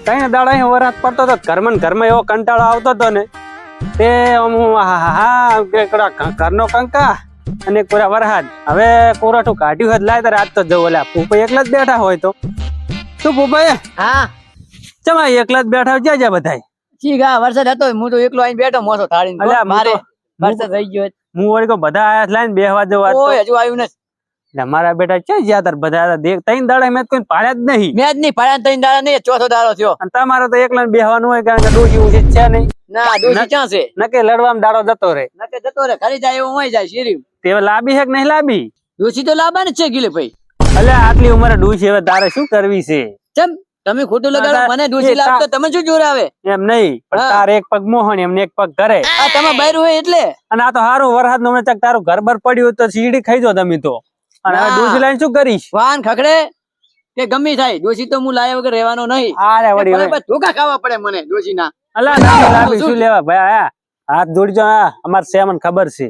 કઈ દાડા વરાત પડતો તો ઘરમાં એવો કંટાળો આવતો હતો ને તે ઘરનો કંકા અને કોરા વરહાદ હવે કોરાઠું કાઢ્યું હોય લાય તારે આજ તો જવું ઓલા પૂપા એકલા જ બેઠા હોય તો શું પૂપા હા ચમા એકલા જ બેઠા જ્યાં જ્યાં બધાય ઠીક હા વરસાદ હતો હું તો એકલો આઈને બેઠો મોસો થાળીને મારે વરસાદ રહી ગયો હું વળી કો બધા આયા લાઈને બેહવા જવા ઓય હજુ આવ્યું નથી એટલે મારા બેટા ક્યાં જ્યાં તાર બધા દેખ ત્રણ દાડા મેં કોઈ પાડ્યા જ નહીં મેં જ નહીં પાડ્યા ત્રણ દાડા નહીં ચોથો દાડો થયો અને તમારે તો એકલા બેહવાનું હોય કારણ કે ડોશી ઉછી છે નહીં ના દોષી ક્યાં છે નકે લડવામાં દાડો જતો રે નકે જતો રે ઘરે જાય એવું હોય જાય શેરી તે લાંબી છે કે નહીં લાંબી દોષી તો લાવવાની જ છે ગીલે ભાઈ એટલે આટલી ઉંમરે ડોશી હવે તારે શું કરવી છે ચમ તમે ખોટું લગાડો મને દોષી લાવતો તમે શું જોર આવે એમ નહીં પણ તારે એક પગ મોહન એમને એક પગ કરે આ તમે બૈરું હોય એટલે અને આ તો હારું વરસાદ નો ચક તારું ઘર બર પડ્યું તો સીડી ખાઈ જો તમે તો અને હવે ડોશી લાઈને શું કરીશ વાહન ખકડે કે ગમી થાય દોષી તો હું લાયા વગર રહેવાનો નહીં અરે વળી ધોકા ખાવા પડે મને દોષી ના અલા લાંબી શું લેવા ભાઈ હાથ જોડજો અમાર સેમન ખબર છે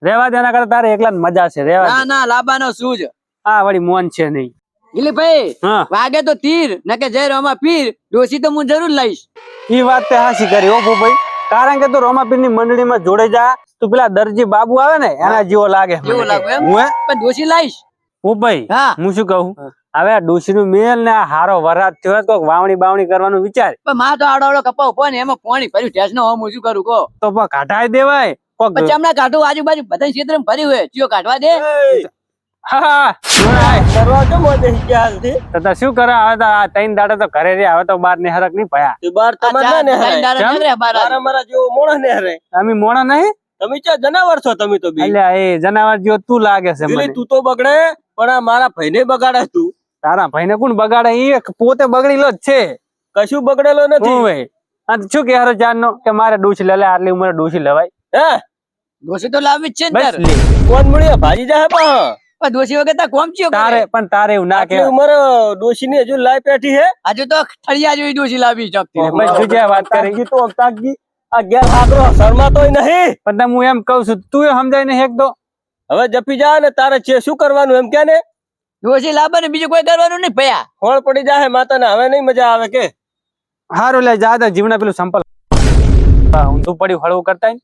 રેવા દેના કરતા તારે એકલા મજા છે રેવા ના ના લાબાનો શું જ હા વળી મોન છે નહીં ગીલે ભાઈ હા વાગે તો તીર નકે જય રોમા પીર દોષી તો હું જરૂર લઈશ ઈ વાત તે હાસી કરી ઓ ભાઈ કારણ કે તું રોમાપીર ની મંડળીમાં જોડે જા તું પેલા દરજી બાબુ આવે ને એના જેવો લાગે જેવો લાગે એમ હું પણ દોષી લાઈશ ઓ ભાઈ હા હું શું કહું હવે આ ડોશી નું મેલ ને આ હારો વરાત થયો કોક વાવણી બાવણી કરવાનું વિચાર પણ માં તો આડો આડો કપાવ પણ એમાં પાણી ભર્યું ટેસ નો હું શું કરું કો તો કાઢાઈ દેવાય કોક પછી હમણાં કાઢું આજુબાજુ બધા ક્ષેત્ર ભર્યું હોય ચિયો કાઢવા દે હા કરવા તો મોદે ખ્યાલ થી તો શું કરે હવે તો આ ત્રણ દાડા તો ઘરે રહ્યા હવે તો બાર ને હરક નહીં ભયા તે બાર તમારે ને હરે મારા મારા જેવો મોણા ને હરે અમે મોણા નહીં તમે ક્યાં જનાવર છો તમે તો બી એટલે એ જનાવર જેવો તું લાગે છે મને તું તો બગડે પણ આ મારા ભાઈને બગાડે તું તારા ભાઈને કોણ બગાડે ઈ પોતે બગડેલો જ છે કશું બગડેલો નથી હું અને શું કે હારો જાનનો કે મારે ડોશી લે આટલી ઉંમરે ડોશી લેવાય હે દોષી તો લાવી જ છે ને બસ તાર. લે. કોણ મળ્યા ભાજી જાય પણ દોષી વગર તાર કોમ ચિયો તારે પણ તારે એવું ના કે આટલી ઉંમર ડોશી ની હજુ લાઈ પેઠી હે હજુ તો થળિયા જેવી દોષી લાવી ચોકતી બસ બીજી વાત કરી તો તાકજી આ ગેર હાકરો શર્મા તોય નહીં પણ હું એમ કઉ છું તું સમજાય ને એક તો હવે જપી જા ને તારે છે શું કરવાનું એમ કે ને દોષી લાવવા ને બીજું કોઈ કરવાનું નહીં ભયા હોળ પડી જાય માતા ને હવે નહીં મજા આવે કે હારું લે જા તો જીવના પેલું સંપલ ઊંધું પડ્યું હળવું કરતા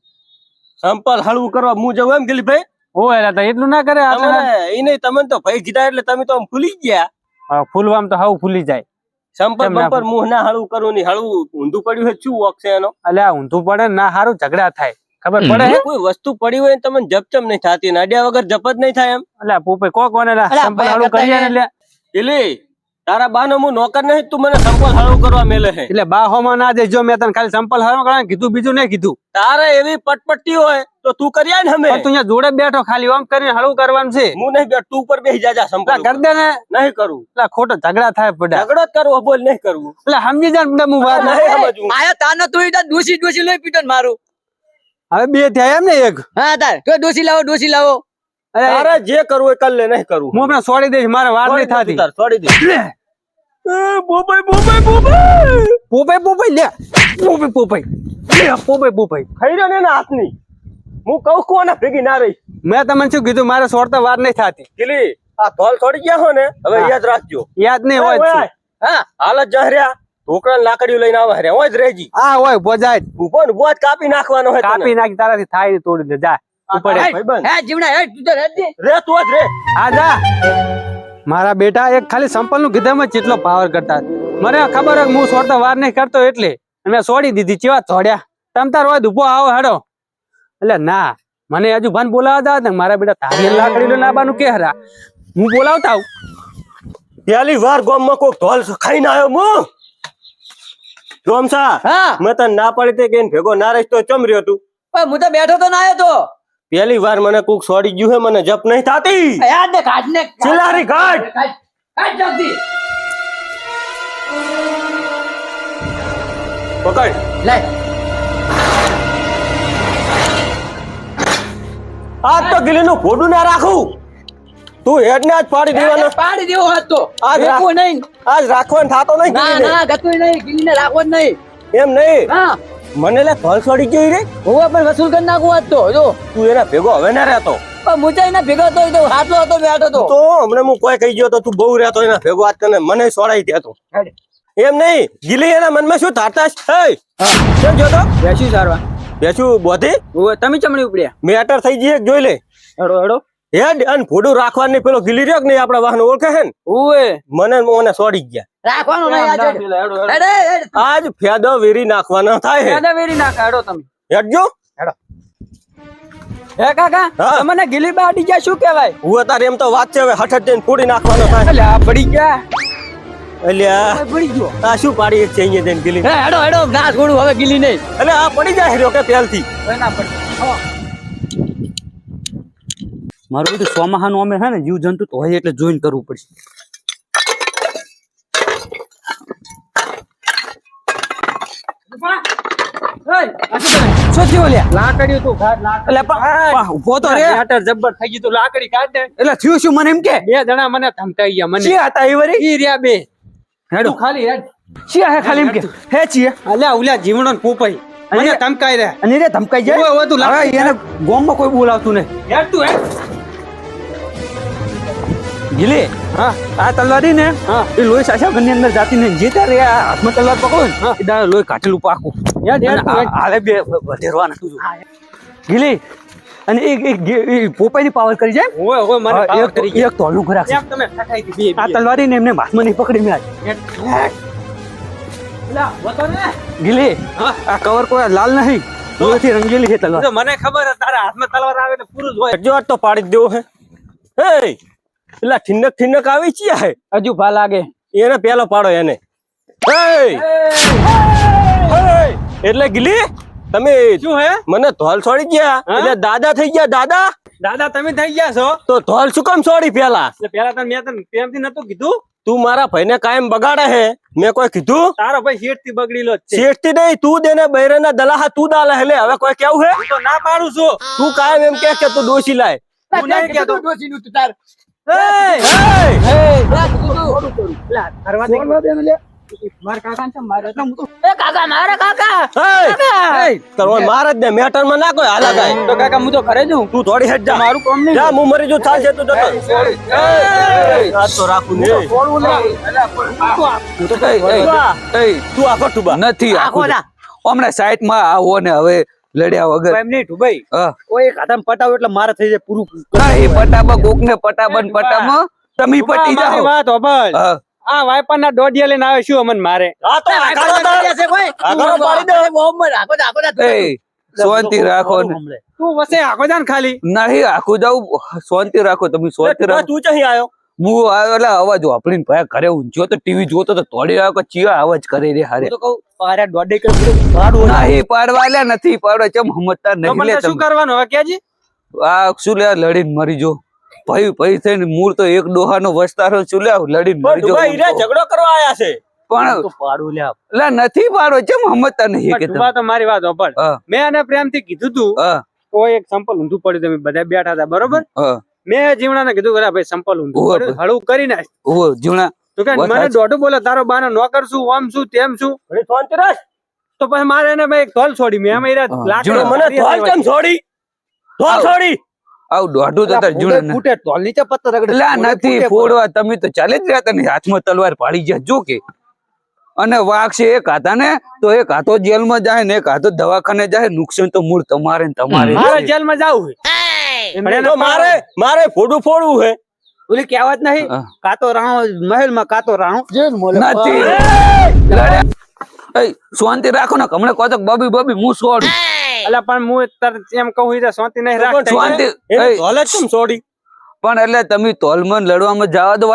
સંપલ હળવું કરવા હું જવું એમ ગેલી ભાઈ ઓ એલા તો એટલું ના કરે એ નહીં તમે તો ભાઈ કીધા એટલે તમે તો આમ ફૂલી ગયા ફૂલવામ તો હાવ ફૂલી જાય સંપલ કેમ ના બંપર મું ના હળવું કરું ની હળવું ઊંધું પડ્યું હોય શું વોક છે એનો અલ્યા ઊંધું પડે ને ના હારું ઝઘડા થાય ખબર પડે હે કોઈ વસ્તુ પડી હોય ને તમને જપચમ નહીં થતી ને અડ્યા વગર જપ જ નહીં થાય એમ અલ્યા પૂપે કોક વને અલ્યા સંપલ ભાઈ હળવું કરતા કરીએ ને હે. એટલે એલી તારા બાનો હું નોકર નહીં તું મને સંપલ હળવું કરવા મેલે છે એટલે બાહોમાં ના દેજો મેં તને ખાલી સંપલ હળવું કરવા કીધું બીજું નહીં કીધું તારે એવી પટપટ્ટી હોય તો તું કરી આય ને અમે પણ તું અહીંયા જોડે બેઠો ખાલી આમ કરીને હળવું કરવાનું છે હું નહીં બેઠ તું ઉપર બેસી જાજા સંપલ એટલે કર દે ને નહીં કરું એટલે ખોટો ઝઘડા થાય પડ્યા ઝઘડો જ કરવો બોલ નહીં કરવું એટલે સમજી જા ને હું વાત નહીં સમજવું આયા તાનો તું ઈતા દોષી દોષી લઈ પીટો ને મારું હવે બે થયા એમ ને એક હા તાર તો દોષી લાવો અરે તારે જે કરવું એ કર લે નહીં કરવું હું હમણાં છોડી દઈશ મારે વાર નહીં થતી તાર છોડી દે બોબાઈ પોપાઈ પોપાઈ લે પોપાઈ લે પોપાઈ ખાઈ રહ્યો ને એના હાથની હું કહું કોને ભેગી ના રહી મેં તમને શું કીધું મારે છોડતા વાર નહીં થતી ગીલી આ ધોલ છોડી ગયા હો ને હવે હા. યાદ રાખજો યાદ નહીં હોય જ છે. હા હાલ જ જહર્યા ઢોકળા લાકડીઓ લઈને આવે હર્યા હોય જ રહેજી હા હોય બોજાય જ. ઉભો ને ઉભો જ કાપી નાખવાનો હોય કાપી નાખી તારાથી થાય નહીં તોડી દે જા ઉપર આ એક. ભાઈબંધ. હે જીવના હે તું તો રહેજે રે તું જ રે આ જા મારા બેટા એક ખાલી સંપલ નું કીધામાં જેટલો પાવર કરતા મને ખબર હોય કે હું છોડતા વાર નહીં કરતો એટલે મેં છોડી દીધી ચેવા છોડ્યા તમ તાર હોય ઉભો આવો હેડો એટલે ના મને હજુ ભાન બોલાવતા હતા ને મારા બેટા તારી લાકડી લાવવાનું કે હરા હું બોલાવતા આવું પહેલી વાર ગામમાં કોક ધોલ ખાઈને આવ્યો હું રોમસા હા મેં તને ના પાડી તે કે એને ભેગો ના રહીશ તો ચમ રહ્યો તું પણ હું તો બેઠો તો ના આવ્યો તો પહેલી વાર મને કોક છોડી ગયું હે મને જપ નહીં થાતી યાદ ને કાઢ ને ચિલારી કાઢ કાઢ જલ્દી પકડ લે આજ તો ગીલી નું ઘોડું ના રાખું તું હેડ ને આજ પાડી દેવાનો પાડી દેવો હાથ તો આજ રાખ. રાખવો નહીં આજ રાખવાનું થાતો નહીં ના ગીલીને. ના ગતું નહીં ગીલીને રાખવો જ નહીં એમ નહીં હા મને લે ધોલ છોડી ગઈ રે હું પણ વસૂલ કરી નાખું હાથ તો જો તું એના ભેગો હવે ના રહેતો પણ મુચાઈ ના ભેગો તો એ તો હાથલો હતો બેઠો તો તો હમણાં હું કોઈ કહી ગયો તો તું બહુ રહેતો એના ભેગો આજ તને મને સોડાઈ દેતો એમ નહીં ગીલી એના મનમાં શું થાતા છે? કેમ જોતો બેસી સારવા બેસું બોધી ઓય તમે ચમડી ઉપડ્યા મેટર થઈ જઈએ જોઈ લે હેડો હેડો હેડ અને ફોડું રાખવાની પેલો ગીલી રહ્યો કે નહીં આપણા વાહન ઓળખે છે ને ઓય મને છોડી ગયા રાખવાનું નહીં આજે. હેડો હેડ, હેડ. આજ ફેદો વેરી નાખવાનો થાય છે. હેડો વેરી નાખા હેડો તમે હેડજો હે કાકા હા. તમને ગીલી બાડી ગયા શું કહેવાય હું તારે એમ તો વાત છે હવે હઠ જઈને ફોડી નાખવાનો થાય એટલે આ પડી ગયા અલ્યા પડી ગયો આ શું પાડી એક છે અહીંયા જઈને ગીલી હે, હેડો હેડો ના છોડું હવે ગીલી નહીં. એટલે આ પડી જાય રહ્યો કે પહેલથી ના પડી મારું બધું સોમાહાનું અમે હે ને જીવ જંતુ તો હોય એટલે જોઈન કરવું પડશે. શું થયું લ્યા લાકડી તું કાઢ લાકડી એટલે પણ ઉભો તો રે. મેટર જબ્બર થઈ ગયું તું લાકડી કાઢ દે એટલે થયું શું મને એમ કે બે જણા મને ધમકાઈ ગયા મને શી હતા એ વરી ઈ રહ્યા બે હેડો તું ખાલી હેડ શી હે ખાલી એમ કે હે છીએ અલ્યા ઉલ્યા જીવણો ને પોપાઈ મને અને- ધમકાઈ રહ્યા અને રે ધમકાઈ જાય ઓય, ઓય, તું લાકડી હવે એને ગોમમાં કોઈ બોલાવતું નહીં. હેડ તું હેડ ગીલી હા આ તલવારી ને હા એ લોહી સાસા ઘરની અંદર જાતી ને જે તારે આ હાથમાં તલવાર પકડો ને એ દાડે લોહી કાઢેલું પાકું હેડ હેડ તું હેડ. હાલે બે વધેરવા નાખું ગીલી અને એ પોપાઈની પાવર કરી જાય ઓય ઓય મને હા, પાવર કરી ગયા એક તોલનું ઘરાક છે. એમ તમે ઠકાઈ હતી બે આ તલવારી ને એમને હાથમાં નહીં પકડી મેં આજ. હેડ હેડ અલ્યા વતો ને ગીલી હા આ કવર કોઈ લાલ નહીં લોહીથી રંગેલી છે તલવાર. તો મને ખબર છે તારા હાથમાં તલવાર આવે એટલે પૂરું જ હોય હેડજો આજ તો પાડી જ દેવો હે હે પેલા ઠિનક આવી ચિયા હે હજુ ભા લાગે એને પેલો પાડો એને હે એટલે ગીલી તમે શું હે મને ધોલ છોડી ગયા હા? એટલે દાદા થઈ ગયા દાદા દાદા તમે થઈ ગયા છો તો ધોલ શું કામ છોડી પેલા એટલે પેલા તને મેં તને પ્રેમથી નતું કીધું તું મારા ભાઈને કાયમ બગાડે હે મેં કોઈ કીધું તારો ભાઈ શેઠ થી બગડીલો જ છે શેઠથી નહીં તું દેને બૈરાના દલાહા તું દાલે એટલે હવે કોઈ કેવું હે હું તો ના પાડું છું તું કાયમ એમ કે તું ડોશી લાય હું નહીં કહેતો. ડોશીનું તું તાર. એય! હે લા, તું. લા, કરવા દે. મારા કાકાને ચમ માર્યો એટલે હું તો- એ કાકા મારે કાકા હે તરવા માર જ ને મેટર માં ના કોઈ હાલા જાય તો કાકા હું તો ઘરે જઉં તું થોડી હેડ જા મારું કામ નહીં જા હું મરી જો ચાલશે તું જતો આ તો રાખું ને છોડવું નહીં. હું તો કઈ તું આખો ટુબા નથી આખો આખું. ના. હમણાં સાઈડમાં આવો ને હવે લડ્યા વગર એમ નહીં ઢુબાઈ હા. કોઈ એક હાથમાં પટાવ એટલે મારે થઈ જાય પૂરું ના, એ પટામાં કોકને પટાબન પટામાં તમે પટી મારી જાઓ વાત હોભળ. હા. આ વાયપર ના દોઢિયા લઈને આવે શું અમન મારે આ તો આગારો તાર છે કોઈ? આગારો પાડી દે બહુ મર, આખો દા, આખો દા. એ શાંતિ રાખો ને. તું વસે આખો જાન ખાલી નહીં આખું જાવ શાંતિ રાખો તમે શાંતિ રાખો તું ચહી આયો હું આવ્યો એટલે અવાજ વાપરીને ભાઈ ઘરે ઊંચો તો ટીવી જોતો તો તોડી આવ્યો કે ચિયો અવાજ કરે રે હારે હું તો કહું પારે દોઢે કે પાડું નહીં પાડવા લે નથી પાડવા ચમ સમજતા નહીં લે શું તમે કરવાનું હવે કેજી આ શું લે લડીને મરી જો ભાઈ ભાઈ થઈને મૂળ તો એક ડોહાનો વસ્તારો શું લે લડીને મરી જો ડુબા હીરા ઝઘડો કરવા આયા છે પણ પાડું લે લે નથી પાડો ચમ સમજતા નહીં કે ઢુબા તો મારી વાત હોભળ હા મેં આને પ્રેમથી કીધું તું હા કોઈ એક સંપલ ઊંધું પડ્યું તમે બધા બેઠા હતા બરોબર હા મેં જીવણાને કીધું કે ભાઈ સંપલ ઊંધું ઓહો. પડ્યું, હળવું કરી નાખ ઓ જીવણા તો કે વાત મને સાચી. દોઢું બોલે તારો બાનો નોકર છું આમ છું તેમ છું ઘડી શાંતિ રાખ તો પછી મારે એને ભાઈ એક તોલ છોડી મેં એમાં હા, લાકડી જીવડા, મને ધોલ કેમ છોડી ધોલ આવ. છોડી આવ દોઢું તો તાર જીવણા ફૂટે તોલ નીચે પત્તર રગડે લા નથી ફોડવા તમે તો ચાલે જ રહ્યા તને હાથમાં તલવાર પાડી ગયા જો કે અને વાઘ છે એક હાથા ને તો એક હાથો જેલમાં જાય ને એક હાથો દવાખાને જાય નુકસાન તો મૂળ તમારે ને તમારે મારે જ છે. જેલમાં જાવું પણ એને મારે ફોડું ફોડવું હે ઓલી કહેવત નહીં હા. કાતો રાણો મહેલમાં કાતો રાણો નથી લડ્યા. એય, શાંતિ રાખો ને હમણાં કહો તો બબી બબી હું છોડું એટલે પણ હું તરત એમ કહું એટલે શાંતિ નહીં રાખતા શાંતિ એને એય, ધોલ જ કેમ છોડી પણ એટલે તમે તોલમાં લડવામાં જવા દો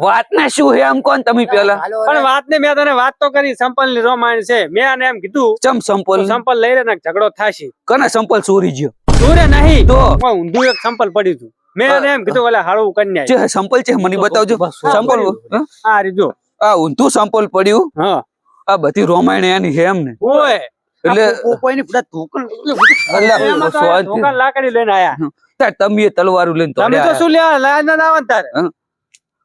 વાત ને શું હે આમ કોણ તમે પેલા હાલો, પણ વાત ને મેં તને વાત તો કરી સંપલ ની રોમાયણ છે મેં આને એમ કીધું ચમ સંપલ સંપલ લઈ લે ને ઝઘડો થાશે કને સંપલ ચોરી ગયો તું રે નહીં તો પણ ઊંધું એક સંપલ પડ્યું હતું મેં આને એમ કીધું ઓલા હાળું કન્યા જે સંપલ છે મને બતાવજો સંપલ હં? આ રીજો આ ઊંધું સંપલ પડ્યું હા આ બધી રોમાયણ એની છે એમ ને ઓય એટલે કોઈની બધા ટોકન અલ્યા, શાંતિ. લાકડી લઈને આયા તાર તમે એ તલવારું લઈને તમે તો તોડ્યા. શું લ્યા લાજ ના આવન તારે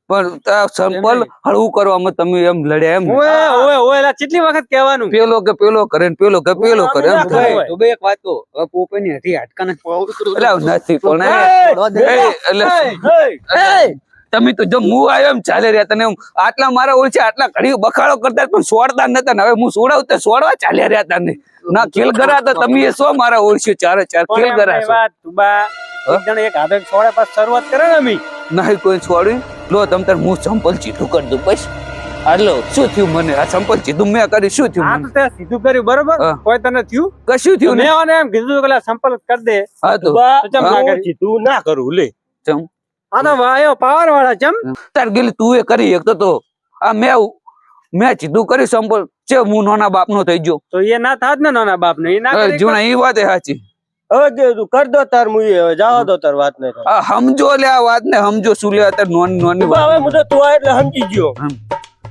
પણ આ સંપલ હળવું કરવામાં તમે એમ લડ્યા એમ ને? ઓય ઓય ઓય લા કેટલી વખત કહેવાનું પેલો કે પેલો કરે ને પેલો કે પેલો કરે એમ ઓય, થાય. તો બે એક વાત તો હવે પોપઈની હઠી હાડકાને એટલે આવું નથી પણ એય, એટલે એય, તમે તો જો હું આવ્યો એમ ચાલે રહ્યા તને એમ આટલા મારા ઓળખે આટલા ઘડી બખાડો કરતા પણ છોડતા નતા ને હવે હું છોડાવતા છોડવા ચાલ્યા રહ્યા તને ના ખેલ ગરા તો તમે એ શું મારા ઓળખે ચારે ચાર ખેલ ગરા છો એક જણ એક હાથે છોડે પાછ શરૂઆત કરે ને અમે નહીં કોઈ છોડ્યું લો તમ તાર હું સંપલ ચીઠું કરી દઉં પછી હાલો શું થયું મને આ સંપલ ચીઠું મેં કરી શું થયું આ મને? તો તે સીધું કર્યું બરોબર હા. કોઈ તને થયું કશું થયું મેં ને આને એમ કીધું કે સંપર્ક કરી દે હા તો ચમ ના કરી? તું ના કરું લે ચમ આ તો વાયો પાવર વાળા ચમ તાર ગેલી તું એ કરી એક તો આ મેં ચીધું કરી સંપલ છે હું નાના બાપ નો થઈ ગયો તો એ ના થાત ને નાના બાપ ને એ ના કરી જૂના એ વાત એ સાચી હવે જે તું કર દો તાર મુઈ હવે જાવા દો તાર વાત નહીં થાય. આ સમજો લે આ વાત ને સમજો શું લે અત્યારે નોની નોની તું હવે હું તો તું આ એટલે સમજી ગયો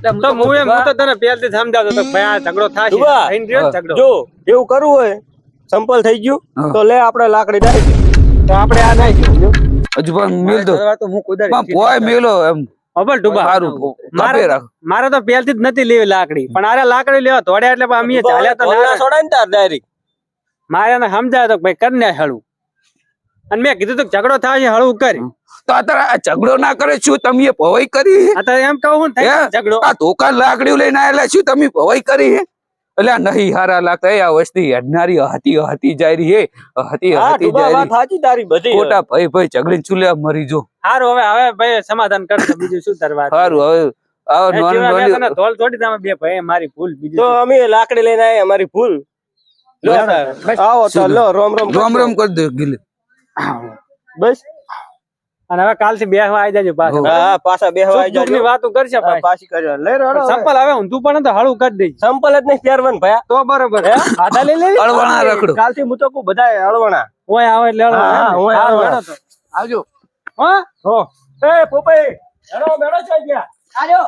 તો હું તો તને પહેલથી સમજાવતો હતો કે ભાઈ આ ઝઘડો થશે ડુબા. થઈને રહ્યો ને ઝઘડો જો એવું કરવું હોય સંપલ થઈ ગયું હા. તો લે આપણે લાકડી ડાળી તો આપણે આ નહીં જોયું હજુ પણ મેલ દો તો હું કુદર પણ પોય મેલો એમ અબલ ડુબા સારું કાપે રાખ મારે તો પહેલથી જ નથી લેવી લાકડી પણ આરે લાકડી લેવા તોડ્યા એટલે અમે ચાલ્યા તો ના છોડાય ને તાર ડાયરેક્ટ મારે એને સમજાય તો કે ભાઈ કર ને હળું અને મેં કીધું તો ઝઘડો થાય છે હળવું કરી તો અત્યારે આ ઝઘડો ના કરે શું તમે એ ભવાઈ કરી હે? આ તો એમ કહું ને થાય હે? ઝઘડો આ ધોકા લાકડીઓ લઈને આયેલા શું તમે ભવાઈ કરી હે એટલે આ નહીં હારા લાગતા એ આ વસ્તી હેડનારી હતી જાય રહી હે હતી હા હતી ડુબા જાય વાત રહી સાચી તારી બધી ખોટા ભાઈ ઝઘડીને ચૂલ્યા મરી જો સારું હવે ભાઈ સમાધાન કરશે બીજું શું કરવા સારું હવે આવો નોન ધોલ છોડી તમે બે ભાઈ મારી ભૂલ બીજું તો અમે લાકડી લઈને આયા અમારી ભૂલ લો આવો તો લો રોમ રોમ રોમ રોમ કરી દો ગીલે બસ અને હવે કાલથી બેસવા આવી જાજો પાછા હા પાછા બેહવા આવી સુખ દુઃખની જાજો વાતો કરશે હા, પાછી. પાછી કરજો લઈ રહ્યો સંપલ હવે ઊંધું પણ તો હળવું કરી દેજે સંપલ જ નહીં પહેરવાનું ભાઈ તો બરોબર આધા લઈ લેવી અળવાણા રખડો કાલથી હું તો કહું બધા અળવણા ઓય આવે એટલે હળવું, હા, એમ ને? ઓય હારું, આવે. હેડો તો. આવજો હો? હો એ પોપઈ હેડો મેળો છે ગયા આજો